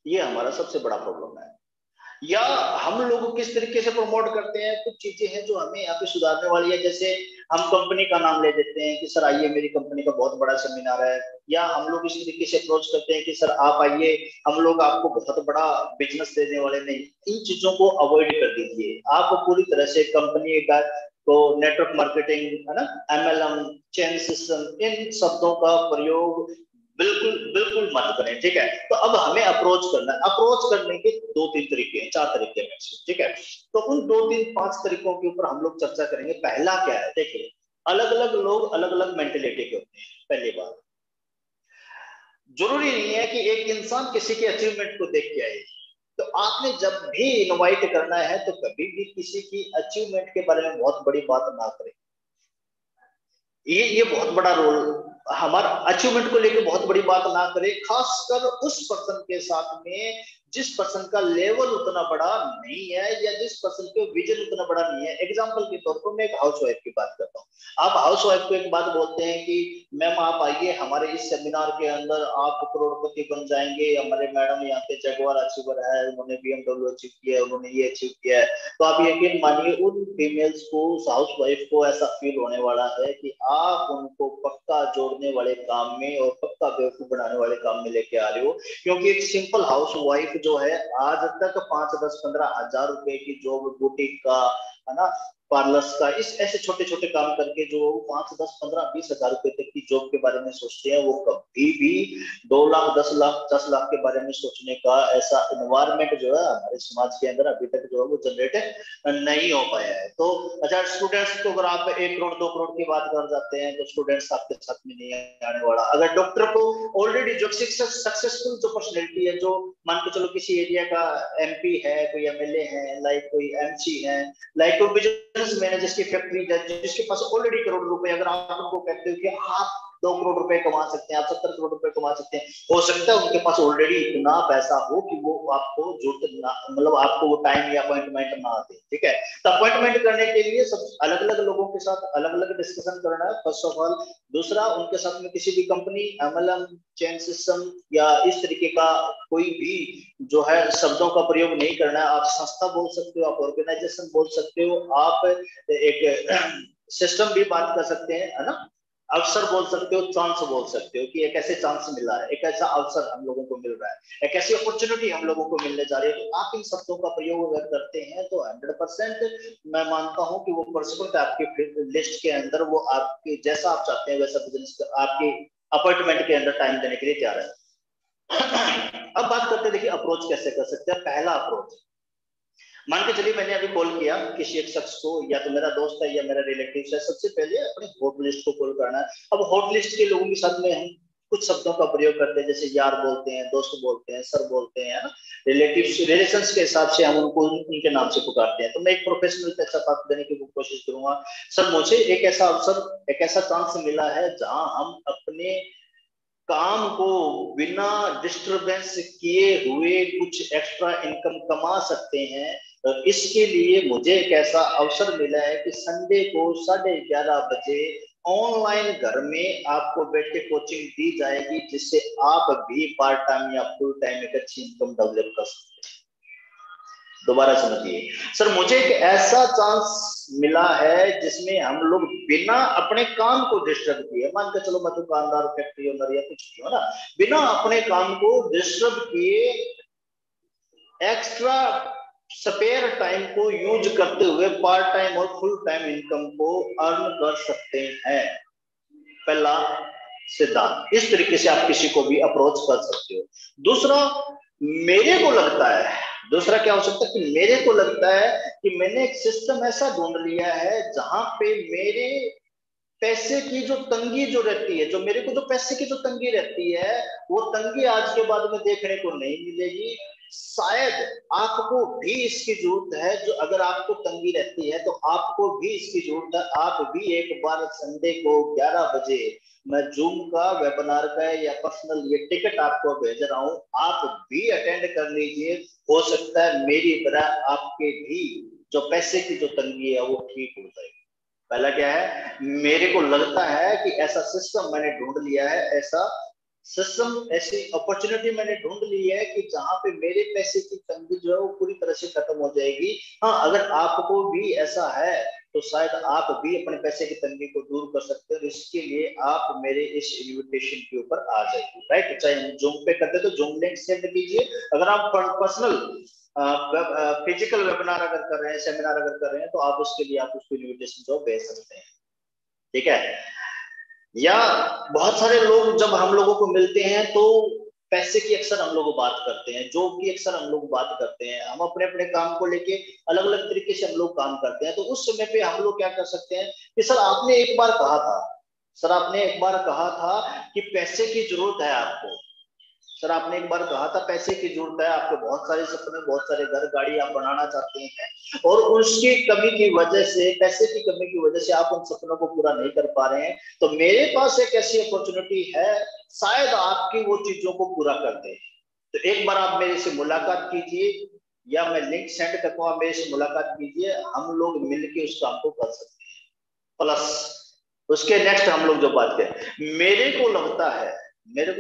A: ये हमारा सबसे बड़ा प्रॉब्लम है। या हम लोग किस तरीके से प्रमोट करते हैं, कुछ चीजें हैं जो हमें यहाँ पे सुधारने वाली है। जैसे हम कंपनी का नाम ले देते हैं कि सर आइए, मेरी कंपनी का बहुत बड़ा सेमिनार है, या हम लोग इस तरीके से अप्रोच करते हैं कि सर आप आइए, हम लोग आपको बहुत बड़ा बिजनेस देने वाले। नहीं, इन चीजों को अवॉइड कर दीजिए। आप पूरी तरह से कंपनी का तो नेटवर्क मार्केटिंग है ना, MLM, चेन सिस्टम, इन शब्दों का प्रयोग बिल्कुल बिल्कुल मत करें, ठीक है। तो अब हमें अप्रोच करना है, अप्रोच करने के 2-3 तरीके हैं, 4 तरीके हैं, ठीक है। तो उन 2-3-5 तरीकों के ऊपर हम लोग चर्चा करेंगे। पहला क्या है, देखिए अलग अलग लोग अलग अलग मेंटेलिटी के होते हैं। पहली बात, जरूरी नहीं है कि एक इंसान किसी के अचीवमेंट को देख के आए। तो आपने जब भी इनवाइट करना है तो कभी भी किसी की अचीवमेंट के बारे में बहुत बड़ी बात ना करें। ये बहुत बड़ा रोल, हमारा अचीवमेंट को लेकर बहुत बड़ी बात ना करें, खासकर उस पर्सन के साथ में जिस पर्सन का लेवल उतना बड़ा नहीं है या जिस पर्सन के विजन उतना बड़ा नहीं है। एग्जांपल के तौर पर मैं एक हाउसवाइफ की बात करता हूँ। आप हाउसवाइफ को एक बात बोलते हैं कि मैम आप आइए हमारे इस सेमिनार के अंदर, आप करोड़पति बन जाएंगे, हमारे मैडम यहाँ पे जगुआर अचीवर है, उन्होंने BMW अचीव किया है, उन्होंने ये अचीव किया है। तो आप यकीन मानिए उन फीमेल्स को, हाउस वाइफ को ऐसा फील होने वाला है कि आप उनको पक्का जोड़ने वाले काम में और पक्का बेवकूफ बनाने वाले काम में लेके आ रहे हो। क्योंकि एक सिंपल हाउस वाइफ जो है आज तक 5-10-15 हजार रुपए की जॉब, बुटीक का है ना, पार्लर्स का, इस ऐसे छोटे छोटे काम करके जो 5-10-15-20 हजार रुपए तक की जॉब के बारे में सोचते हैं, वो कभी भी 2 लाख 10 लाख 10 लाख के बारे में सोचने का ऐसा इन्वायरमेंट जो है हमारे समाज के अंदर अभी तक जो है वो जनरेट नहीं हो पाया है। तो अच्छा, स्टूडेंट्स को अगर आप 1 करोड़ 2 करोड़ की बात कर जाते हैं तो स्टूडेंट्स आपके साथ में नहीं आने वाला। अगर डॉक्टर को ऑलरेडी जो सक्सेसफुल जो पर्सनैलिटी है, जो मान के चलो किसी एरिया का MP है, कोई MLA है, लाइक कोई MC है, लाइक कोई बिजनेसमैन है जिसकी फैक्ट्री है, जिसके पास ऑलरेडी करोड़ रुपए, अगर आप उनको कहते हो कि आप 2 करोड़ रुपए कमा सकते हैं, आप 70 करोड़ रुपए कमा सकते हैं, हो सकता है उनके पास ऑलरेडी इतना पैसा हो कि वो आपको जरूरत ना, मतलब आपको वो टाइम या अपॉइंटमेंट ना दे, ठीक है। तो अपॉइंटमेंट करने के लिए सब अलग अलग लोगों के साथ अलग अलग डिस्कशन करना है, फर्स्ट ऑफ ऑल। दूसरा, उनके साथ में किसी भी कंपनी, MLM, चेन सिस्टम या इस तरीके का कोई भी जो है शब्दों का प्रयोग नहीं करना है। आप संस्था बोल सकते हो, आप ऑर्गेनाइजेशन बोल सकते हो, आप एक सिस्टम भी बात कर सकते हैं, है ना, अवसर बोल सकते हो, चांस बोल सकते हो कि एक ऐसे चांस मिला है, एक ऐसा अवसर हम लोगों को मिल रहा है, एक ऐसी अपॉर्चुनिटी हम लोगों को मिलने जा रही है। तो आप इन शब्दों का प्रयोग अगर करते हैं तो 100% मैं मानता हूं कि वो पर्सन आपके लिस्ट के अंदर, वो आपके जैसा आप चाहते हैं वैसा बिजनेस आपके अपॉइंटमेंट के अंदर टाइम देने के लिए तैयार है। अब बात करते हैं, देखिए अप्रोच कैसे कर सकते हैं। पहला अप्रोच, मान के चलिए मैंने अभी कॉल किया किसी एक शख्स को, या तो मेरा दोस्त है या मेरा रिलेटिव है, सबसे पहले अपने हॉट लिस्ट को कॉल करना है। अब हॉट लिस्ट के लोगों के साथ में हम कुछ शब्दों का प्रयोग करते हैं, जैसे यार बोलते हैं, दोस्त बोलते हैं, सर बोलते हैं, ना, रिलेटिव रिलेशंस के हिसाब से हम उनको उनके नाम से पुकारते हैं। तो मैं एक प्रोफेशनल पैसा बात देने की कोशिश करूंगा, सर मुझे एक ऐसा अवसर, एक ऐसा चांस मिला है जहां हम अपने काम को बिना डिस्टरबेंस किए हुए कुछ एक्स्ट्रा इनकम कमा सकते हैं। इसके लिए मुझे एक ऐसा अवसर मिला है कि संडे को 11:30 बजे ऑनलाइन घर में आपको बैठ के कोचिंग दी जाएगी, जिससे आप भी पार्ट टाइम या फुल टाइम एक अच्छी इनकम डेवलप कर सकते हैं। दोबारा समझिए, सर मुझे एक ऐसा चांस मिला है जिसमें हम लोग बिना अपने काम को डिस्टर्ब किए, मान के चलो मैं दुकानदार, फैक्ट्री ओनर या कुछ भी हो ना, बिना अपने काम को डिस्टर्ब किए एक्स्ट्रा स्पेयर टाइम को यूज करते हुए पार्ट टाइम और फुल टाइम इनकम को अर्न कर सकते हैं। पहला सिद्धांत, इस तरीके से आप किसी को भी अप्रोच कर सकते हो। दूसरा, मेरे को लगता है, दूसरा क्या हो सकता है कि मेरे को लगता है कि मैंने एक सिस्टम ऐसा ढूंढ लिया है जहां पे मेरे पैसे की जो तंगी जो रहती है, जो मेरे को जो पैसे की जो तंगी रहती है, वो तंगी आज के बाद में देखने को नहीं मिलेगी। शायद आपको भी इसकी जरूरत है, जो अगर आपको तंगी रहती है तो आपको भी इसकी जरूरत है। आप भी एक बार संडे को 11 बजे मैं जूम का, वेबिनार का या पर्सनल ये टिकट आपको भेज रहा हूं, आप भी अटेंड कर लीजिए। हो सकता है मेरी तरह आपके भी जो पैसे की जो तंगी है वो ठीक हो जाएगी। पहला क्या है, मेरे को लगता है कि ऐसा सिस्टम मैंने ढूंढ लिया है, ऐसा सिस्टम, ऐसी अपॉर्चुनिटी मैंने ढूंढ ली है कि जहां पे मेरे पैसे की तंगी जो है वो पूरी तरह से खत्म हो जाएगी। हाँ, अगर आपको भी ऐसा है तो शायद आप भी अपने पैसे की तंगी को दूर कर सकते हो। इसके लिए आप मेरे इस इन्विटेशन के ऊपर आ जाइए, राइट। चाहे हम जूम पे करते तो जूम लिंक सेंड कीजिए। अगर आप पर्सनल फिजिकल वेबिनार अगर कर रहे हैं, सेमिनार अगर कर रहे हैं, तो आप उसके लिए आप उसको इन्विटेशन जो भेज सकते हैं, ठीक है। या बहुत सारे लोग जब हम लोगों को मिलते हैं तो पैसे की अक्सर हम लोग बात करते हैं, जॉब की अक्सर हम लोग बात करते हैं, हम अपने अपने काम को लेके अलग अलग तरीके से हम लोग काम करते हैं। तो उस समय पे हम लोग क्या कर सकते हैं कि सर आपने एक बार कहा था, सर आपने एक बार कहा था कि पैसे की जरूरत है आपको, सर आपने एक बार कहा था पैसे की जरूरत है आपको, बहुत सारे सपने, बहुत सारे घर गाड़ी आप बनाना चाहते हैं और उसकी कमी की वजह से, पैसे की कमी की वजह से आप उन सपनों को पूरा नहीं कर पा रहे हैं। तो मेरे पास एक ऐसी अपॉर्चुनिटी है, शायद आपकी वो चीजों को पूरा कर दे। तो एक बार आप मेरे से मुलाकात कीजिए, या मैं लिंक सेंड करता हूँ, आप मेरे से मुलाकात कीजिए, हम लोग मिलके उस काम को कर सकते हैं। प्लस उसके नेक्स्ट हम लोग जो बात करें, मेरे को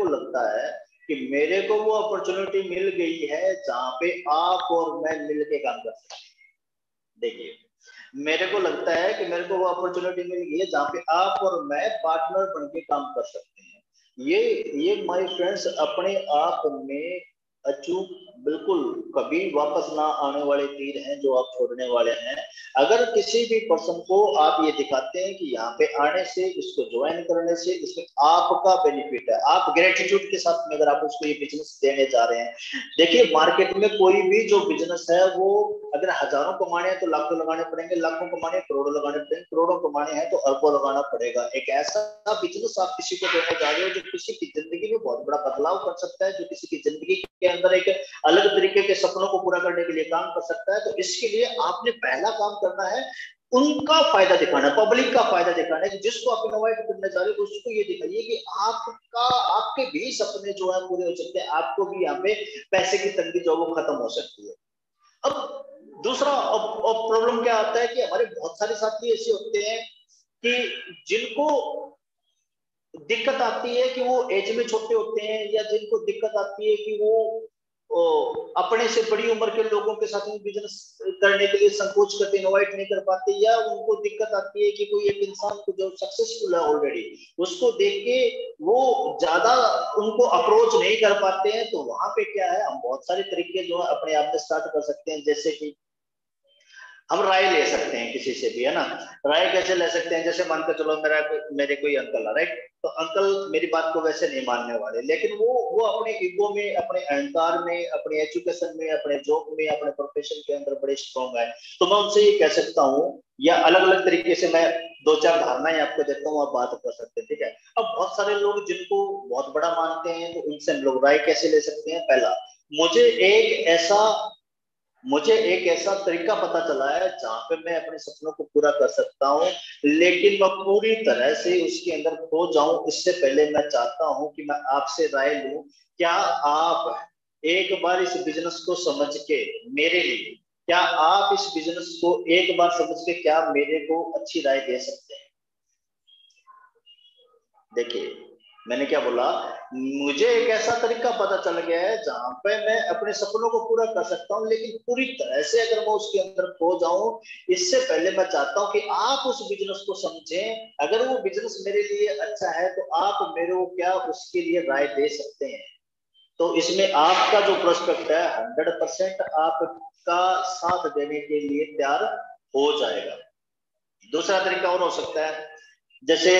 A: लगता है कि मेरे को वो अपॉर्चुनिटी मिल गई है जहां पे आप और मैं मिलके काम कर सकते हैं। देखिए, मेरे को लगता है कि मेरे को वो अपॉर्चुनिटी मिल गई है जहां पे आप और मैं पार्टनर बन के काम कर सकते हैं। ये माय फ्रेंड्स अपने आप में अचूक, बिल्कुल कभी वापस ना आने वाले तीर हैं जो आप छोड़ने वाले हैं। अगर किसी भी पर्सन को आप ये दिखाते हैं कि यहाँ पे आने से, इसको ज्वाइन करने से इसमें आपका बेनिफिट है, आप ग्रेटिट्यूड के साथ में अगर आप उसको ये बिजनेस देने जा रहे हैं। देखिए, मार्केट में कोई भी जो बिजनेस है वो अगर हजारों कमाने हैं तो लाखों लगाने पड़ेंगे, लाखों कमाने करोड़ों लगाने पड़ेंगे, करोड़ों कमाने हैं तो अरबों लगाना पड़ेगा। एक ऐसा बिजनेस आप किसी को देने जा रहे हो जो किसी की जिंदगी में बहुत बड़ा बदलाव कर सकता है, जो किसी की जिंदगी के अंदर एक अलग तरीके के सपनों को पूरा करने के लिए काम कर सकता है। तो इसके लिए आपने पहला काम करना है, उनका फायदा दिखाना, पब्लिक का फायदा दिखाना है। जिसको आप इनोवेट करने जा रहे हो उसको ये दिखाइए कि आपका, आपके भी सपने जो है पूरे हो सकते हैं, आपको भी यहाँ पे पैसे की तंगी जो वो खत्म हो सकती है। अब दूसरा प्रॉब्लम क्या आता है कि हमारे बहुत सारे साथी ऐसे होते हैं कि जिनको दिक्कत आती है कि वो एज में छोटे होते हैं, या जिनको दिक्कत आती है कि वो अपने से बड़ी उम्र के लोगों के साथ में बिजनेस करने के लिए संकोच करते, इनोवेट नहीं कर पाते, या उनको दिक्कत आती है कि कोई एक इंसान को जो सक्सेसफुल है ऑलरेडी, उसको देख के वो ज्यादा उनको अप्रोच नहीं कर पाते हैं। तो वहां पे क्या है, हम बहुत सारे तरीके जो है अपने आप में स्टार्ट कर सकते हैं। जैसे कि हम राय ले सकते हैं किसी से भी, है ना। राय कैसे ले सकते हैं, जैसे मान के चलो मेरे कोई अंकल है, राइट, तो अंकल मेरी बात को वैसे नहीं मानने वाले, लेकिन वो अपने ईगो में, अपने अहंकार में, अपने एजुकेशन में, अपने जॉब में, अपने प्रोफेशन के अंदर बड़े स्ट्रॉन्ग है। तो मैं उनसे ये कह सकता हूँ, या अलग अलग तरीके से मैं दो चार धारणाएं आपको देता हूँ, आप बात कर सकते हैं, ठीक है। अब बहुत सारे लोग जिनको बहुत बड़ा मानते हैं, तो उनसे हम लोग राय कैसे ले सकते हैं। पहला, मुझे एक ऐसा मुझे एक ऐसा तरीका पता चला है जहां पे मैं अपने सपनों को पूरा कर सकता हूँ, लेकिन मैं पूरी तरह से उसके अंदर खो जाऊं इससे पहले मैं चाहता हूं कि मैं आपसे राय लूं। क्या आप एक बार इस बिजनेस को समझ के मेरे लिए, क्या आप इस बिजनेस को एक बार समझ के क्या मेरे को अच्छी राय दे सकते हैं। देखिए, मैंने क्या बोला, मुझे एक ऐसा तरीका पता चल गया है जहां पे मैं अपने सपनों को पूरा कर सकता हूं, लेकिन पूरी तरह से अगर मैं उसके अंदर खो जाऊं इससे पहले मैं चाहता हूं कि आप उस बिजनेस को समझें। अगर वो बिजनेस मेरे लिए अच्छा है तो आप मेरे को क्या उसके लिए राय दे सकते हैं। तो इसमें आपका जो प्रोस्पेक्ट है 100% आपका साथ देने के लिए तैयार हो जाएगा। दूसरा तरीका और हो सकता है, जैसे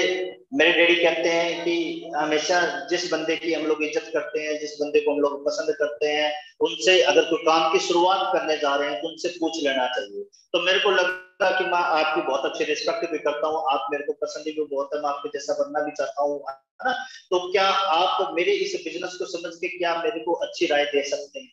A: मेरे डैडी कहते हैं कि हमेशा जिस बंदे की हम लोग इज्जत करते हैं, जिस बंदे को हम लोग पसंद करते हैं, उनसे अगर कोई काम की शुरुआत करने जा रहे हैं तो उनसे पूछ लेना चाहिए। तो मेरे को लगा कि मैं आपकी बहुत अच्छी रिस्पेक्ट भी करता हूँ, आप मेरे को पसंद भी बहुत है, मैं आपके जैसा बनना भी चाहता हूँ, है ना। तो क्या आप मेरे इस बिजनेस को समझ के क्या मेरे को अच्छी राय दे सकते हैं।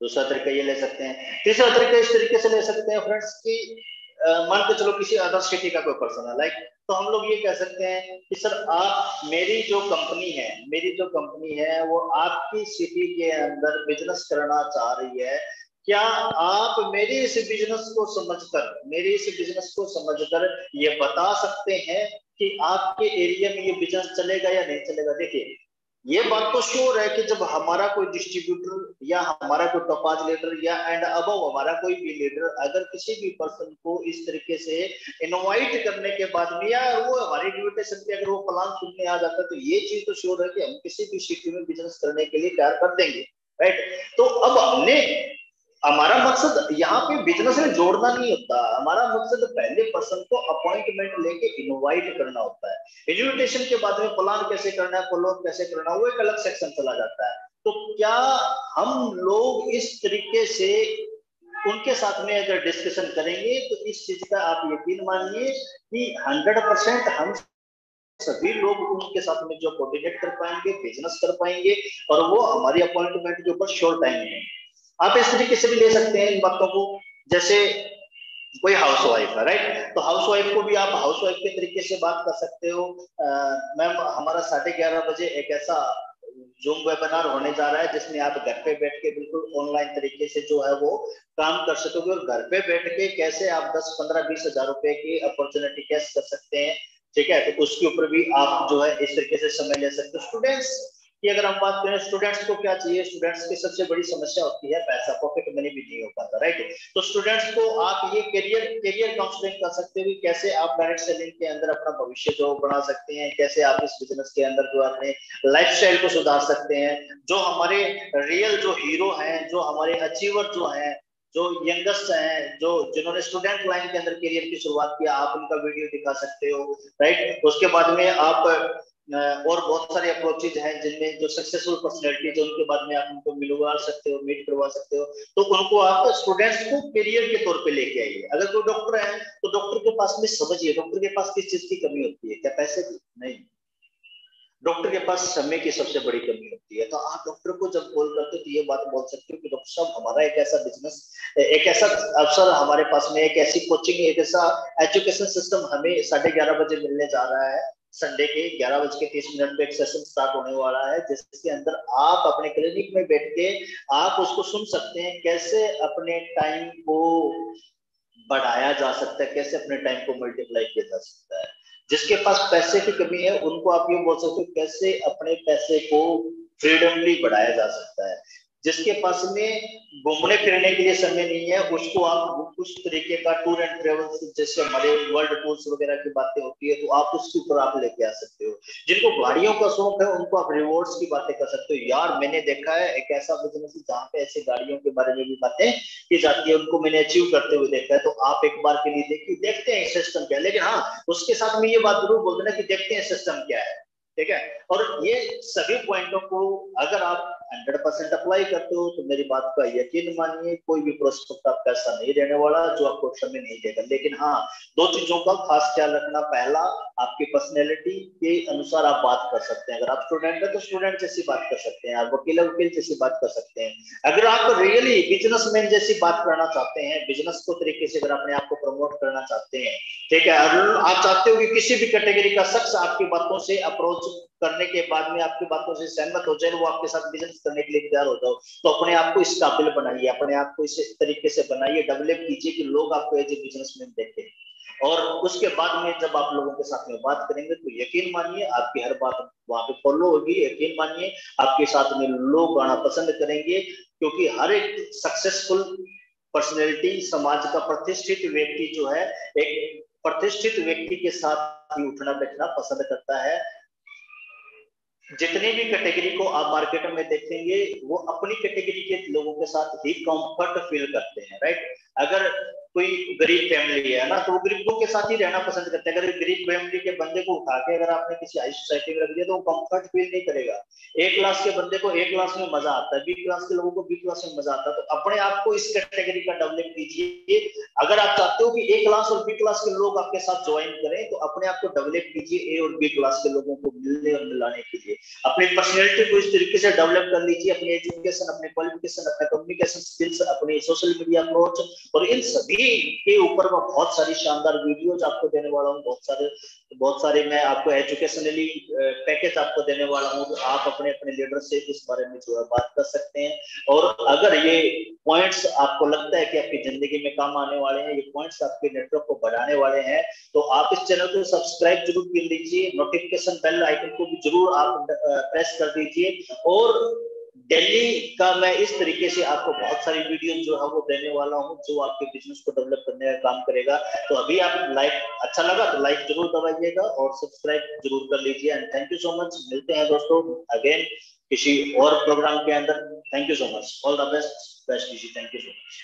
A: दूसरा तरीका ये ले सकते हैं। तीसरा तरीका इस तरीके से ले सकते हैं फ्रेंड्स कि मान के चलो किसी अदर सिटी का कोई पर्सन है, लाइक, तो हम लोग ये कह सकते हैं कि सर आप, मेरी जो कंपनी है वो आपकी सिटी के अंदर बिजनेस करना चाह रही है। क्या आप मेरे इस बिजनेस को समझकर ये बता सकते हैं कि आपके एरिया में ये बिजनेस चलेगा या नहीं चलेगा। देखिए, ये बात तो श्योर है कि जब हमारा कोई डिस्ट्रीब्यूटर या हमारा कोई टॉपाज लीडर या एंड अबव हमारा कोई भी लीडर अगर किसी भी पर्सन को इस तरीके से इनवाइट करने के बाद में, या वो हमारी इन्विटेशन पे अगर वो प्लान सुनने आ जाता है, तो ये चीज तो श्योर है कि हम किसी भी सिटी में बिजनेस करने के लिए तैयार कर देंगे, राइट। तो अब हमारा मकसद यहाँ पे बिजनेस में जोड़ना नहीं होता, हमारा मकसद पहले पर्सन को अपॉइंटमेंट लेके इनवाइट करना होता है। इन्विटेशन के बाद में प्लान कैसे करना है, फॉलो कैसे करना है, वो एक अलग सेक्शन चला जाता है। तो क्या हम लोग इस तरीके से उनके साथ में अगर डिस्कशन करेंगे तो इस चीज का आप यकीन मानिए कि 100% हम सभी लोग उनके साथ में जो कोऑर्डिनेट कर पाएंगे, बिजनेस कर पाएंगे, और वो हमारी अपॉइंटमेंट के ऊपर श्योर टाइम में। आप इस तरीके से भी ले सकते हैं इन बातों को, जैसे कोई हाउस वाइफ है, राइट, तो हाउस वाइफ को भी आप हाउस वाइफ के तरीके से बात कर सकते हो। मैम हमारा 11:30 बजे एक ऐसा जूम वेबिनार होने जा रहा है जिसमें आप घर पे बैठ के बिल्कुल ऑनलाइन तरीके से जो है वो काम कर सकोगे, और घर पे बैठ के कैसे आप 10, 15, 20 हजार रुपए की अपॉर्चुनिटी कैश कर सकते हैं, ठीक है, तो उसके ऊपर भी आप जो है इस तरीके से समय ले सकते हो। स्टूडेंट्स की अगर हम बात करें, स्टूडेंट्स को क्या चाहिए, स्टूडेंट्स की सबसे बड़ी समस्या होती है पैसा, पॉकेट मनी भी नहीं हो पाता, राइट। तो स्टूडेंट्स को आप ये करियर काउंसलिंग कर सकते हो कि कैसे आप डायरेक्ट सेलिंग के अंदर अपना भविष्य जो बना सकते हैं, कैसे आप इस बिजनेस के अंदर जो अपने लाइफस्टाइल को सुधार सकते हैं। जो हमारे रियल जो हीरो हैं, जो हमारे अचीवर जो हैं, जो यंगस्ट हैं, जो जिन्होंने स्टूडेंट लाइन के अंदर करियर की शुरुआत किया, आप उनका वीडियो दिखा सकते हो, राइट। उसके बाद में आप और बहुत सारे अप्रोचेज हैं जिनमें जो सक्सेसफुल पर्सनैलिटी जो उनके बाद में आप उनको मिलवा सकते हो, मीट करवा सकते हो, तो उनको आप स्टूडेंट्स को करियर के तौर पे लेके आइए। अगर कोई डॉक्टर है तो डॉक्टर के पास में समझिए डॉक्टर के पास किस चीज की कमी होती है, क्या पैसे की? नहीं, डॉक्टर के पास समय की सबसे बड़ी कमी होती है। तो आप डॉक्टर को जब कॉल करते हो तो ये बात बोल सकते हो कि डॉक्टर साहब हमारा एक ऐसा बिजनेस, एक ऐसा अवसर हमारे पास में, एक ऐसी कोचिंग, एक ऐसा एजुकेशन सिस्टम हमें 11:30 बजे मिलने जा रहा है। संडे के 11:30 पे एक सेशन स्टार्ट होने वाला है जिसके अंदर आप अपने क्लिनिक में बैठ के आप उसको सुन सकते हैं, कैसे अपने टाइम को बढ़ाया जा सकता है, कैसे अपने टाइम को मल्टीप्लाई किया जा सकता है। जिसके पास पैसे की कमी है उनको आप ये बोल सकते हो कैसे अपने पैसे को फ्रीडमली बढ़ाया जा सकता है। जिसके पास में घूमने फिरने के लिए समय नहीं है उसको आप उस तरीके का टूर एंड ट्रेवल, जैसे हमारे वर्ल्ड टूर्स वगैरह की बातें होती है, तो आप उसके ऊपर आप लेके आ सकते हो। जिनको गाड़ियों का शौक है उनको आप रिवॉर्ड्स की बातें कर सकते हो। यार मैंने देखा है एक ऐसा बिजनेस जहाँ पे ऐसे गाड़ियों के बारे में भी बातें की जाती है, उनको मैंने अचीव करते हुए देखा है। तो आप एक बार के लिए देखिए, देखते हैं सिस्टम क्या है, लेकिन हाँ उसके साथ में ये बात जरूर बोल देना कि देखते हैं सिस्टम क्या है, ठीक है। और ये सभी पॉइंटों को अगर आप 100% अप्लाई करते हो तो मेरी बात का यकीन मानिए कोई भी प्रोस्पेक्ट आपका ऐसा नहीं रहने वाला जो आपको समय नहीं देगा। लेकिन हाँ, दो चीजों का खास ख्याल रखना। पहला, आपकी पर्सनैलिटी के अनुसार आप बात कर सकते हैं। अगर आप स्टूडेंट है तो स्टूडेंट जैसी बात कर सकते हैं, आप वकील है वकील जैसी बात कर सकते हैं। अगर आप रियली बिजनेसमैन जैसी बात करना चाहते हैं, बिजनेस को तरीके से अगर अपने आप को प्रमोट करना चाहते हैं, ठीक है, अगर आप चाहते हो कि किसी भी कैटेगरी का शख्स आपकी बातों से अप्रोच करने के बाद में आपकी बातों से सहमत हो जाए, वो आपके साथ बिजनेस करने के लिए तैयार हो जाओ, तो अपने आप को इस काबिल बनाइए, अपने आप को इस तरीके से बनाइए, डेवलप कीजिए कि लोग आपको एज ए बिजनेसमैन देखें। और उसके बाद में जब आप लोगों के साथ में बात करेंगे तो यकीन मानिए आपकी हर बात वहां पे फॉलो होगी। यकीन मानिए आपके साथ में लोग आना पसंद करेंगे, क्योंकि हर एक सक्सेसफुल पर्सनैलिटी, समाज का प्रतिष्ठित व्यक्ति जो है, एक प्रतिष्ठित व्यक्ति के साथ ही उठना बैठना पसंद करता है। जितनी भी कैटेगरी को आप मार्केट में देखेंगे वो अपनी कैटेगरी के लोगों के साथ ही कंफर्ट फील करते हैं, राइट। अगर कोई गरीब फैमिली है ना तो वो गरीबों के साथ ही रहना पसंद करते हैं। अगर गरीब फैमिली के बंदे को उठा के अगर आपने किसी हाई सोसाइटी में रख दिया तो वो कंफर्ट फील नहीं करेगा। ए क्लास के बंदे को ए क्लास में मजा आता है, बी क्लास के लोगों को बी क्लास में मजा आता है। तो अपने आप को इस कैटेगरी का डेवलप कीजिए। अगर आप चाहते हो कि ए क्लास और बी क्लास के लोग आपके साथ ज्वाइन करें तो अपने आप को डेवलप कीजिए ए और बी क्लास के लोगों को मिलने और मिलाने के लिए। अपनी पर्सनैलिटी को इस तरीके से डेवलप कर लीजिए, अपनी एजुकेशन, अपने क्वालिफिकेशन, अपने कम्युनिकेशन स्किल्स, अपनी सोशल मीडिया अप्रोच, और इन सभी के ऊपर मैं बहुत सारी शानदार वीडियोज आपको देने वाला हूँ। बहुत सारे मैं आपको एजुकेशनली पैकेज आपको देने वाला हूँ। आप अपने अपने लीडर से इस बारे में जो है बात कर सकते हैं। और अगर ये पॉइंट्स आपको लगता है कि आपकी जिंदगी में काम आने वाले हैं, ये पॉइंट्स आपके नेटवर्क को बढ़ाने वाले हैं, तो आप इस चैनल को सब्सक्राइब जरूर कर लीजिए, नोटिफिकेशन बेल आइकन को भी जरूर आप प्रेस कर दीजिए। और दिल्ली का मैं इस तरीके से आपको बहुत सारी वीडियो जो है वो देने वाला हूं जो आपके बिजनेस को डेवलप करने का काम करेगा। तो अभी आप लाइक, अच्छा लगा तो लाइक जरूर दबाइएगा और सब्सक्राइब जरूर कर लीजिए। And thank you so much. मिलते हैं दोस्तों अगेन किसी और प्रोग्राम के अंदर। Thank you so much, all the best. Best wish, thank you so much.